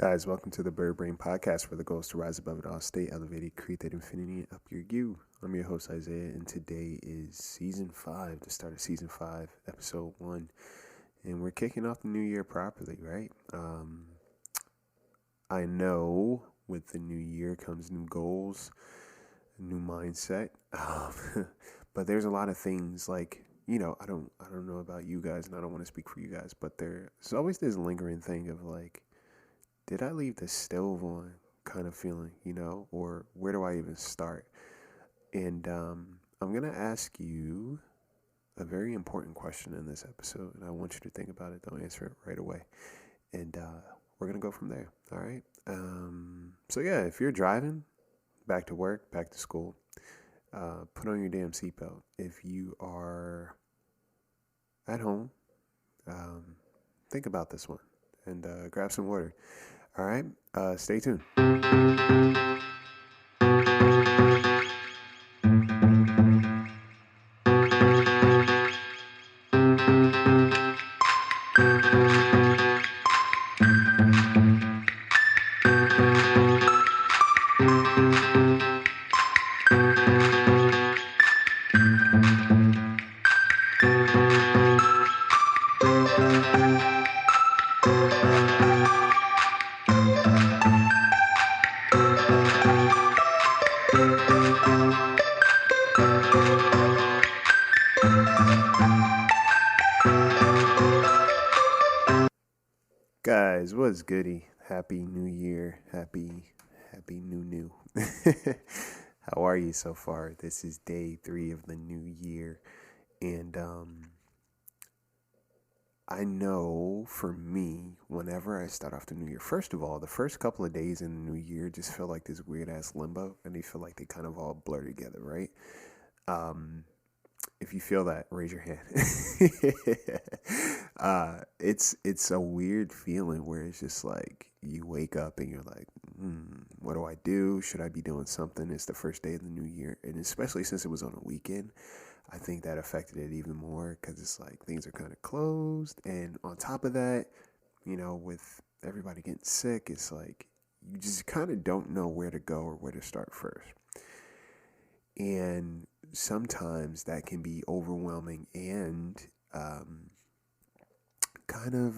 Guys, welcome to the Bird Brain Podcast, where the goal is to rise above it all, stay elevated, create that infinity, and up your you. I'm your host, Isaiah, and today is Season 5, the start of Season 5, Episode 1. And we're kicking off the new year properly, right? I know with the new year comes new goals, a new mindset. But there's a lot of things like, I don't know about you guys, and I don't want to speak for you guys, but there's always this lingering thing of like, did I leave the stove on kind of feeling, or where do I even start? And I'm going to ask you a very important question in this episode, and I want you to think about it. Don't answer it right away. And we're going to go from there, all right? So, if you're driving, back to work, back to school, put on your damn seatbelt. If you are at home, think about this one and grab some water. All right, stay tuned. Guys, what's goody? Happy New Year. Happy new. How are you so far? This is day 3 of the new year. And I know for me, whenever I start off the new year, first of all, the first couple of days in the new year just feel like this weird ass limbo, and they feel like they kind of all blur together, right? If you feel that, raise your hand. It's a weird feeling where it's just like you wake up and you're like, what do I do? Should I be doing something? It's the first day of the new year, and especially since it was on a weekend, I think that affected it even more because it's like things are kind of closed, and on top of that, with everybody getting sick, it's like you just kind of don't know where to go or where to start first. And sometimes that can be overwhelming and kind of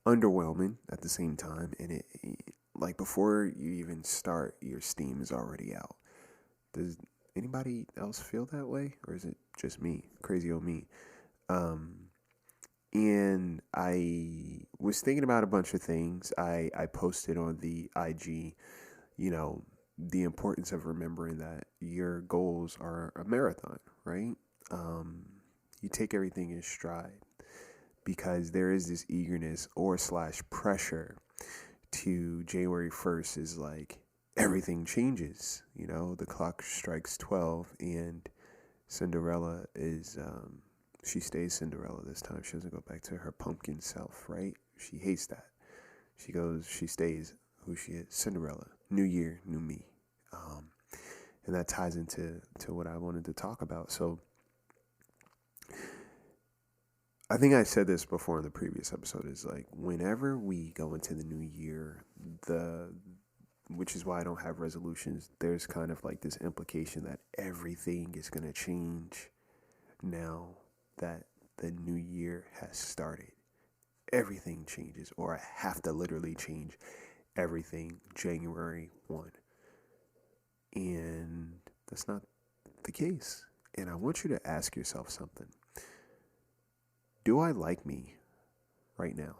underwhelming at the same time. And it like before you even start, your steam is already out. Does anybody else feel that way, or is it just me, crazy old me? And I was thinking about a bunch of things. I posted on the IG, the importance of remembering that your goals are a marathon, right? You take everything in stride because there is this eagerness or / pressure to January 1st is like everything changes. The clock strikes 12 and Cinderella is, she stays Cinderella this time. She doesn't go back to her pumpkin self, right? She hates that. She stays who she is, Cinderella. New year, new me. And that ties into what I wanted to talk about. So I think I said this before in the previous episode, is like whenever we go into the new year, which is why I don't have resolutions, there's kind of like this implication that everything is going to change now that the new year has started. Everything changes, or I have to literally change everything January 1. And that's not the case. And I want you to ask yourself something. Do I like me right now?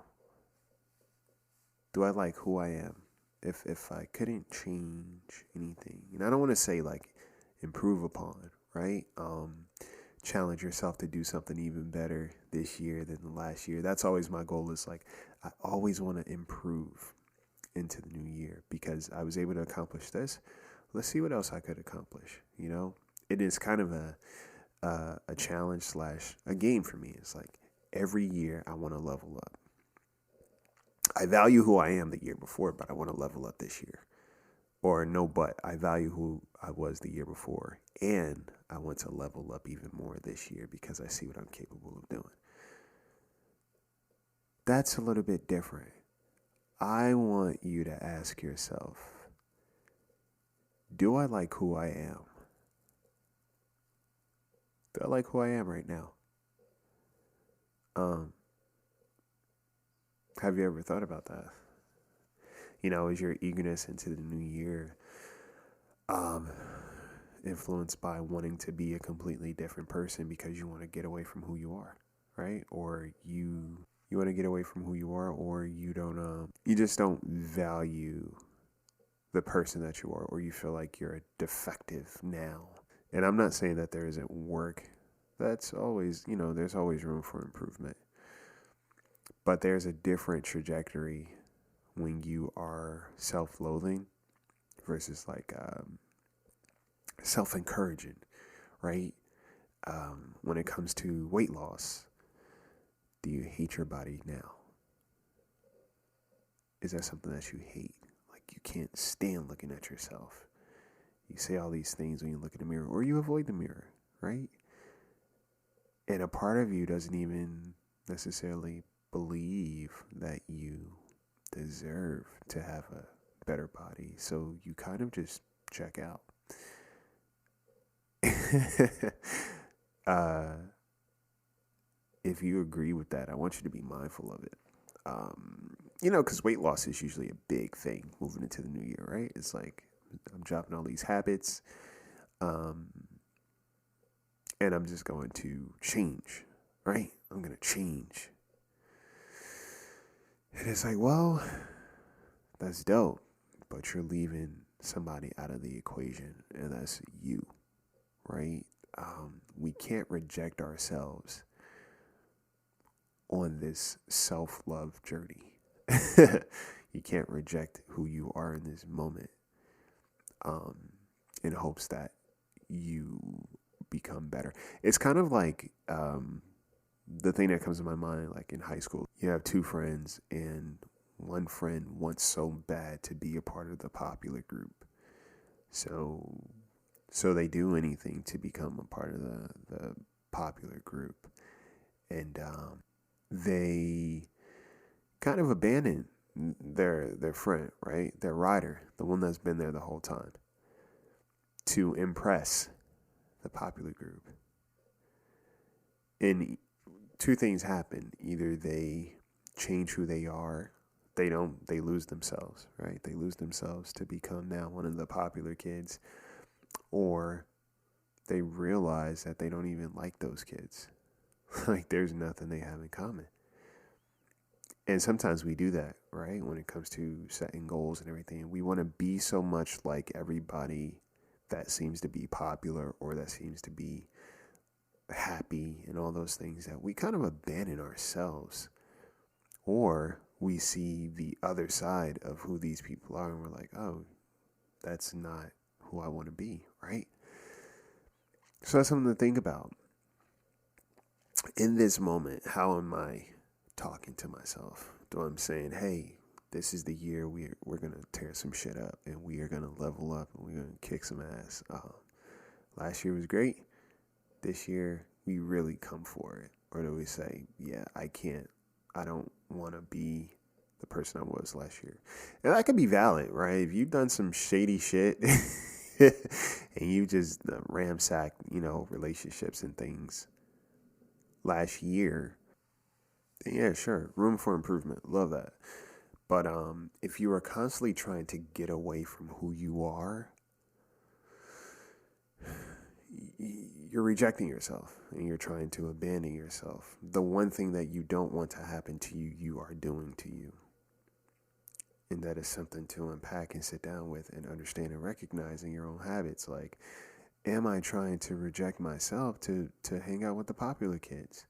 Do I like who I am? If I couldn't change anything, and I don't want to say like improve upon, right? Challenge yourself to do something even better this year than the last year. That's always my goal. Is like I always want to improve into the new year because I was able to accomplish this. Let's see what else I could accomplish. It is kind of a challenge / a game for me. It's like every year I want to level up. I value who I am the year before, but I want to level up this year. Or no, but I value who I was the year before, and I want to level up even more this year because I see what I'm capable of doing. That's a little bit different. I want you to ask yourself, do I like who I am? Do I like who I am right now? Um, have you ever thought about that? Is your eagerness into the new year um, influenced by wanting to be a completely different person because you want to get away from who you are, right? Or you want to get away from who you are, or you just don't value the person that you are, or you feel like you're a defective now. And I'm not saying that there isn't work. That's always, there's always room for improvement. But there's a different trajectory when you are self-loathing versus like self-encouraging, right? When it comes to weight loss, do you hate your body now? Is that something that you hate? Like you can't stand looking at yourself. You say all these things when you look in the mirror, or you avoid the mirror, right? And a part of you doesn't even necessarily believe that you deserve to have a better body. So you kind of just check out. uh, if you agree with that, I want you to be mindful of it. Because weight loss is usually a big thing moving into the new year, right? It's like I'm dropping all these habits, and I'm just going to change, right? I'm going to change. And it's like, well, that's dope, but you're leaving somebody out of the equation, and that's you, right? We can't reject ourselves on this self-love journey. You can't reject who you are in this moment in hopes that you become better. It's kind of like the thing that comes to my mind, like in high school, you have two friends and one friend wants so bad to be a part of the popular group. So they do anything to become a part of the popular group. And they kind of abandon their friend, right? Their rider, the one that's been there the whole time, to impress the popular group. And two things happen. Either they change who they are, they lose themselves, right? They lose themselves to become now one of the popular kids, or they realize that they don't even like those kids. Like there's nothing they have in common. And sometimes we do that, right? When it comes to setting goals and everything, we want to be so much like everybody that seems to be popular or that seems to be happy and all those things that we kind of abandon ourselves. Or we see the other side of who these people are and we're like, oh, that's not who I want to be, right? So that's something to think about. In this moment, how am I talking to myself? Do I'm saying, hey, this is the year we're going to tear some shit up and we are going to level up and we're going to kick some ass. Last year was great. This year, we really come for it. Or do we say, yeah, I don't want to be the person I was last year. And that could be valid, right? If you've done some shady shit and you just ransacked, relationships and things last year, then yeah, sure, room for improvement. Love that. But if you are constantly trying to get away from who you are, you're rejecting yourself and you're trying to abandon yourself. The one thing that you don't want to happen to you, you are doing to you. And that is something to unpack and sit down with and understand and recognize in your own habits. Like, am I trying to reject myself to hang out with the popular kids?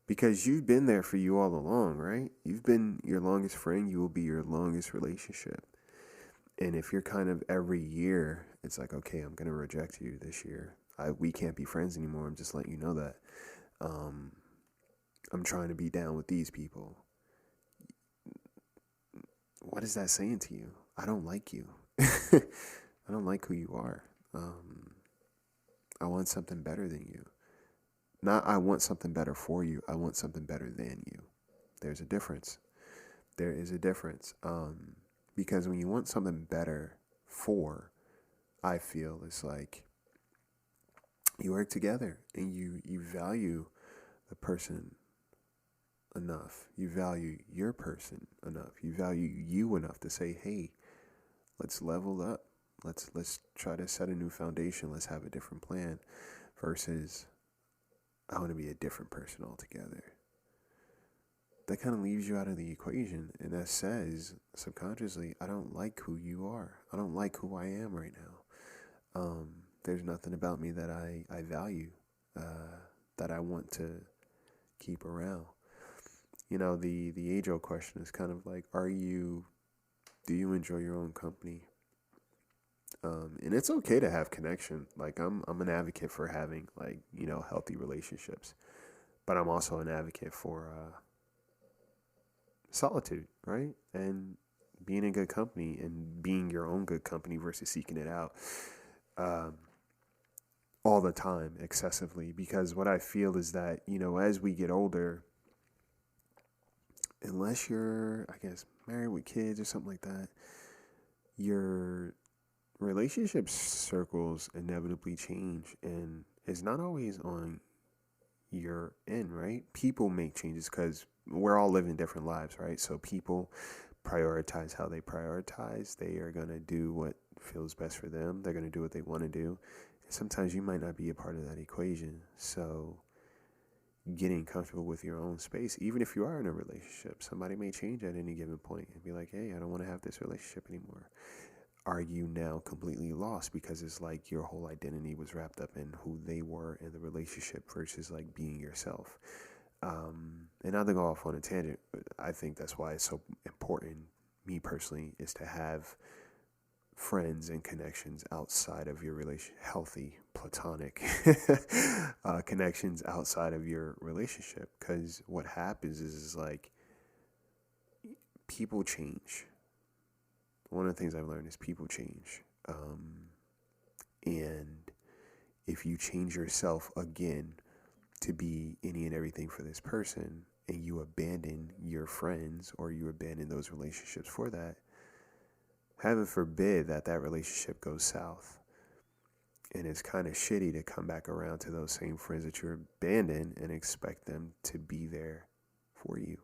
Because you've been there for you all along, right? You've been your longest friend. You will be your longest relationship. And if you're kind of every year, it's like, okay, I'm going to reject you this year. We can't be friends anymore. I'm just letting you know that. I'm trying to be down with these people. What is that saying to you? I don't like you. I don't like who you are. I want something better than you. Not I want something better for you. I want something better than you. There's a difference. There is a difference. Because when you want something better for, I feel it's like you work together and you value the person enough. You value your person enough. You value you enough to say, hey, let's level up. Let's try to set a new foundation. Let's have a different plan versus I want to be a different person altogether. That kind of leaves you out of the equation. And that says subconsciously, I don't like who you are. I don't like who I am right now. There's nothing about me that I value, that I want to keep around. The age old question is kind of like, do you enjoy your own company? And it's okay to have connection. Like I'm an advocate for having healthy relationships, but I'm also an advocate for solitude, right? And being in good company and being your own good company versus seeking it out um, all the time excessively. Because what I feel is that, as we get older, unless you're, I guess, married with kids or something like that, your relationship circles inevitably change. And it's not always on your end, right? People make changes because we're all living different lives, right? So people prioritize how they prioritize. They are going to do what feels best for them. They're going to do what they want to do. And sometimes you might not be a part of that equation. So getting comfortable with your own space, even if you are in a relationship, somebody may change at any given point and be like, hey, I don't want to have this relationship anymore. Are you now completely lost because it's like your whole identity was wrapped up in who they were in the relationship versus like being yourself? And not to go off on a tangent, but I think that's why it's so important, me personally, is to have friends and connections outside of your relation, healthy, platonic connections outside of your relationship. Because what happens is like people change. One of the things I've learned is people change. And if you change yourself again to be any and everything for this person and you abandon your friends or you abandon those relationships for that, heaven forbid that relationship goes south. And it's kind of shitty to come back around to those same friends that you abandoned and expect them to be there for you.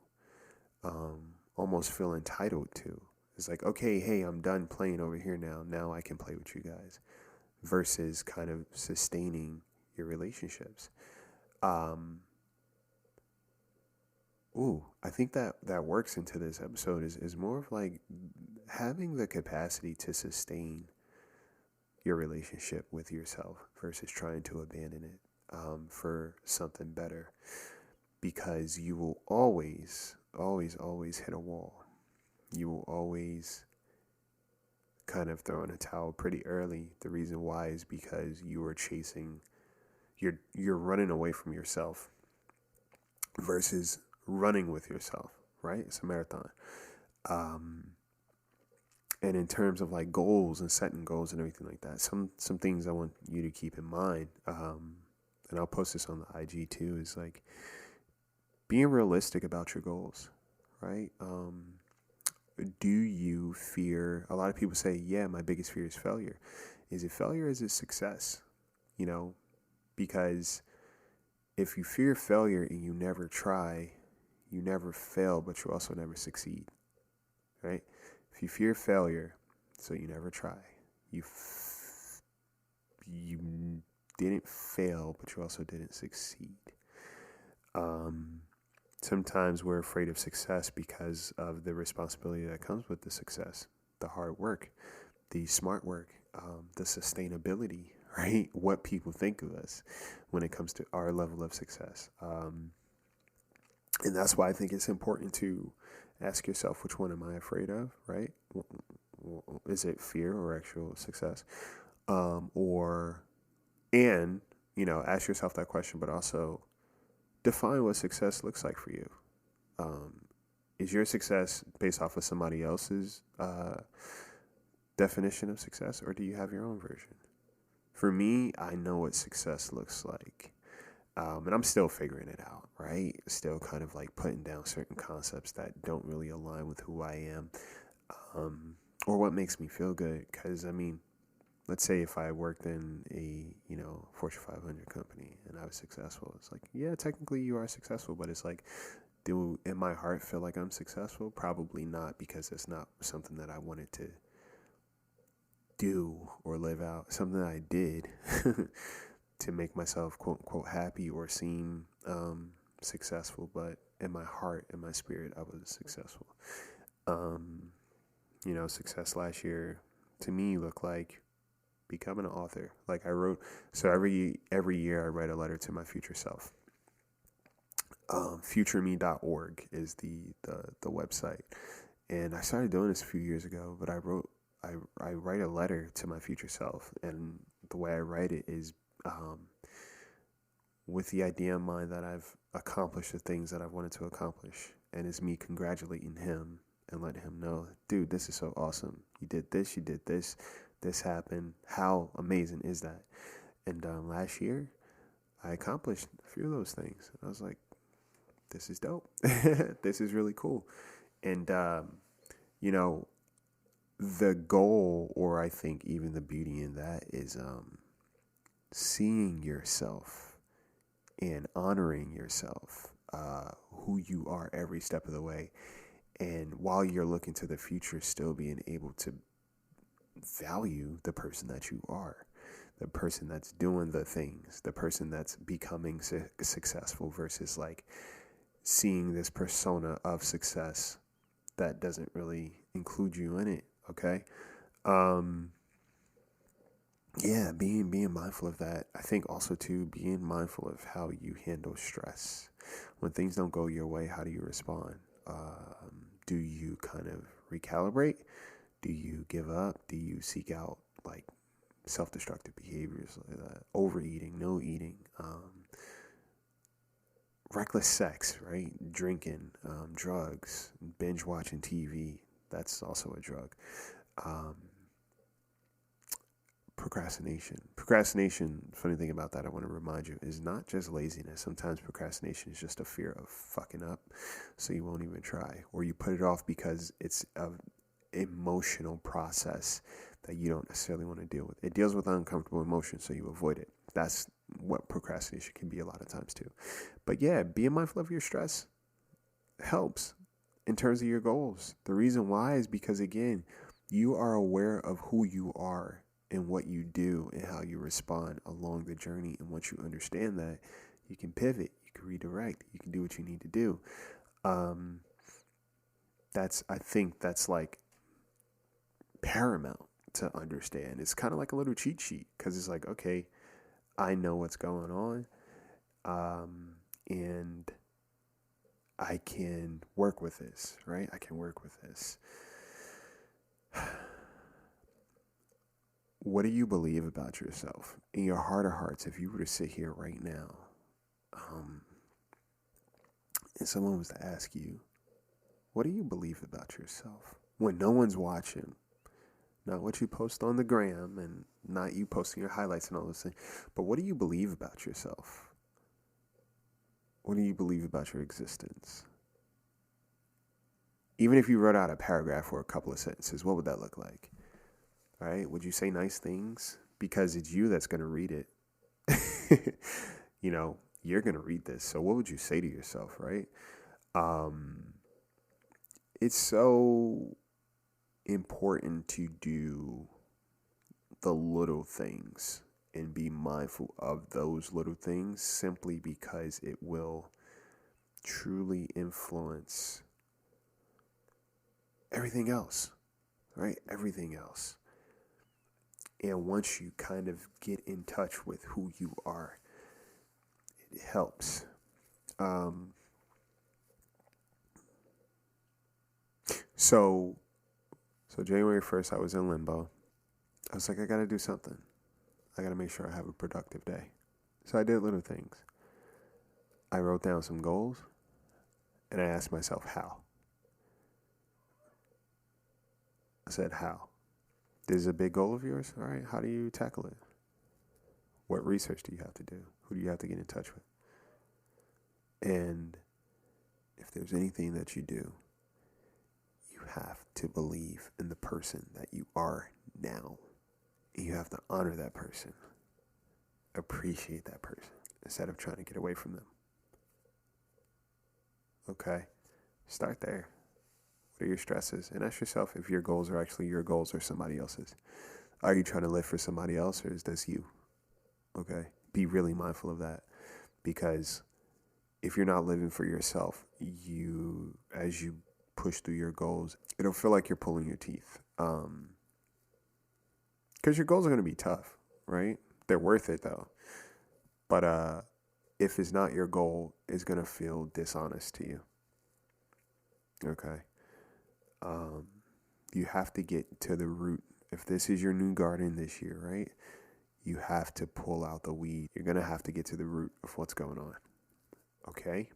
Almost feel entitled to. It's like, okay, hey, I'm done playing over here now. Now I can play with you guys. Versus kind of sustaining your relationships. I think that works into this episode is more of like having the capacity to sustain your relationship with yourself versus trying to abandon it for something better. Because you will always, always, always hit a wall. You will always kind of throw in a towel pretty early. The reason why is because you are chasing, you're running away from yourself versus running with yourself, right? It's a marathon. And in terms of like goals and setting goals and everything like that, some things I want you to keep in mind, and I'll post this on the IG too, is like being realistic about your goals, right? Do you fear, a lot of people say, yeah, my biggest fear is failure. Is it failure or is it success? Because if you fear failure and you never try, you never fail, but you also never succeed, right? If you fear failure, so you never try, you didn't fail, but you also didn't succeed. Sometimes we're afraid of success because of the responsibility that comes with the success, the hard work, the smart work, the sustainability, right? What people think of us when it comes to our level of success. And that's why I think it's important to ask yourself, which one am I afraid of, right? Is it fear or actual success? Ask yourself that question, but also define what success looks like for you. Is your success based off of somebody else's definition of success, or do you have your own version? For me, I know what success looks like. And I'm still figuring it out, right? Still kind of like putting down certain concepts that don't really align with who I am, or what makes me feel good. Because, I mean, let's say if I worked in a, Fortune 500 company and I was successful, it's like, yeah, technically you are successful, but it's like, do in my heart feel like I'm successful? Probably not, because it's not something that I wanted to do or live out. Something that I did to make myself quote unquote happy or seem successful, but in my heart, in my spirit, I was successful. Success last year to me looked like becoming an author. Like I wrote, so every year I write a letter to my future self. Futureme.org is the website, and I started doing this a few years ago. But I write a letter to my future self, and the way I write it is with the idea in mind that I've accomplished the things that I've wanted to accomplish, and it's me congratulating him and letting him know, dude, this is so awesome. You did this, this happened. How amazing is that? And last year, I accomplished a few of those things. I was like, this is dope. This is really cool. And, the goal, or I think even the beauty in that, is seeing yourself and honoring yourself, who you are every step of the way. And while you're looking to the future, still being able to value the person that you are, the person that's doing the things, the person that's becoming successful, versus like seeing this persona of success that doesn't really include you in it. Okay. Yeah, being mindful of that. I think also too, being mindful of how you handle stress. When things don't go your way, how do you respond? Do you kind of recalibrate? Do you give up? Do you seek out like self-destructive behaviors, like overeating, no eating, reckless sex, right? Drinking, drugs, binge watching TV. That's also a drug. Procrastination, funny thing about that, I want to remind you, is not just laziness. Sometimes procrastination is just a fear of fucking up, so you won't even try, or you put it off because it's an emotional process that you don't necessarily want to deal with. It deals with uncomfortable emotions, so you avoid it. That's what procrastination can be a lot of times too. But yeah, being mindful of your stress helps in terms of your goals. The reason why is because, again, you are aware of who you are and what you do and how you respond along the journey. And once you understand that, you can pivot, you can redirect, you can do what you need to do. I think that's like paramount to understand. It's kind of like a little cheat sheet, because it's like, okay, I know what's going on, and I can work with this, right? I can work with this. What do you believe about yourself? In your heart of hearts, if you were to sit here right now, and someone was to ask you, what do you believe about yourself? When no one's watching, not what you post on the gram and not you posting your highlights and all those things, but what do you believe about yourself? What do you believe about your existence? Even if you wrote out a paragraph or a couple of sentences, what would that look like? All right? Would you say nice things? Because it's you that's going to read it. You're going to read this. So what would you say to yourself, right? It's so important to do the little things and be mindful of those little things, simply because it will truly influence everything else, right? Everything else. And once you kind of get in touch with who you are, it helps. So January 1st, I was in limbo. I was like, I got to do something. I got to make sure I have a productive day. So I did little things. I wrote down some goals, and I asked myself, how? I said, how? This is a big goal of yours? All right, how do you tackle it? What research do you have to do? Who do you have to get in touch with? And if there's anything that you do, you have to believe in the person that you are now. You have to honor that person, appreciate that person, instead of trying to get away from them. Okay? Start there. What are your stresses? And ask yourself if your goals are actually your goals or somebody else's. Are you trying to live for somebody else, or is this you? Okay? Be really mindful of that, because if you're not living for yourself, as you push through your goals, it'll feel like you're pulling your teeth. Because your goals are going to be tough, right? They're worth it though. But if it's not your goal, it's going to feel dishonest to you. Okay. You have to get to the root. If this is your new garden this year, right? You have to pull out the weed. You're going to have to get to the root of what's going on. Okay?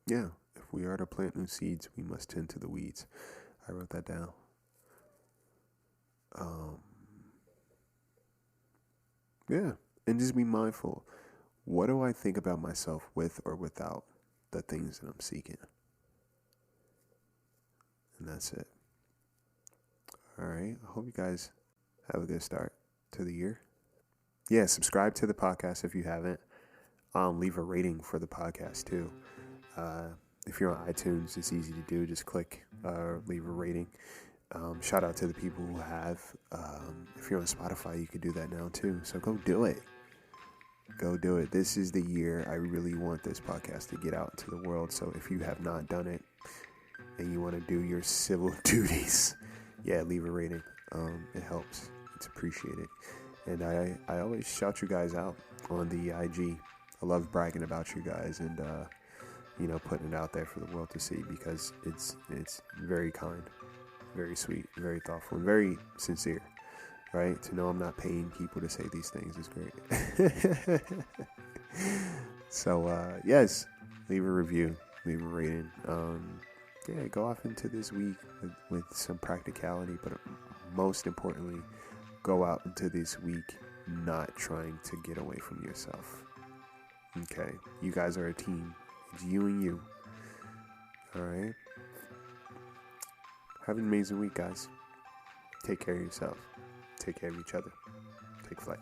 Yeah. If we are to plant new seeds, we must tend to the weeds. I wrote that down. Yeah. And just be mindful. What do I think about myself with or without the things that I'm seeking? And that's it. All right. I hope you guys have a good start to the year. Yeah, subscribe to the podcast if you haven't. Leave a rating for the podcast too. If you're on iTunes, it's easy to do. Just click leave a rating. Shout out to the people who have. If you're on Spotify, you can do that now too. So go do it. Go do it. This is the year I really want this podcast to get out into the world. So if you have not done it and you want to do your civil duties, yeah, leave a rating. It helps. It's appreciated. And I always shout you guys out on the IG. I love bragging about you guys and putting it out there for the world to see, because it's very kind, very sweet, very thoughtful, and very sincere. Right? To know I'm not paying people to say these things is great. So yes, leave a review, leave a rating. Go off into this week with some practicality, but most importantly, go out into this week not trying to get away from yourself. Okay, you guys are a team. It's you and you. All right. Have an amazing week, guys. Take care of yourself. Take care of each other. Take flight.